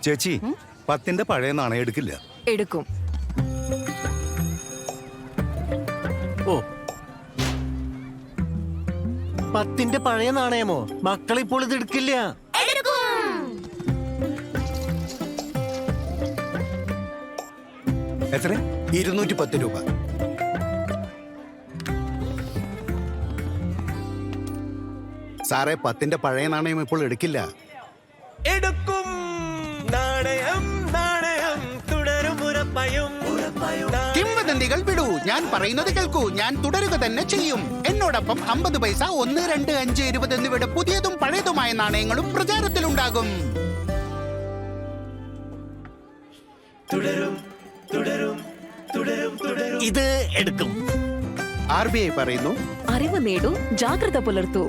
ചേച്ചി 10ന്റെ പഴയ നാണയം എടുക്കില്ല. എടുക്കും. ഓ, 10ന്റെ പഴയ നാണയമോ? മക്കളിപ്പോൾ ഇത് എടുക്കില്ല. എത്ര? 210 രൂപ. സാറേ, 10ന്റെ പഴയ നാണയം ഇപ്പോൾ എടുക്കില്ല. എടുക്കും. നാണയം നാണയം തുടരും ഉറപ്പായും. കിംവദന്തികൾ വിടൂ, ഞാൻ പറയുന്നത് കേൾക്കൂ. ഞാൻ തുടരുക തന്നെ ചെയ്യും. എന്നോടൊപ്പം 50 പൈസ, 1, 2, 5, 20 എന്നിവയുടെ പുതിയതും പഴയതുമായ നാണയങ്ങളും പ്രചാരത്തിലുണ്ടാകും. തുടരും തുടരും തുടരും തുടരും. ഇത് എടുക്കും. RBI പറയുന്നു, അറിവ് നേടൂ, ജാഗ്രത പുലർത്തൂ.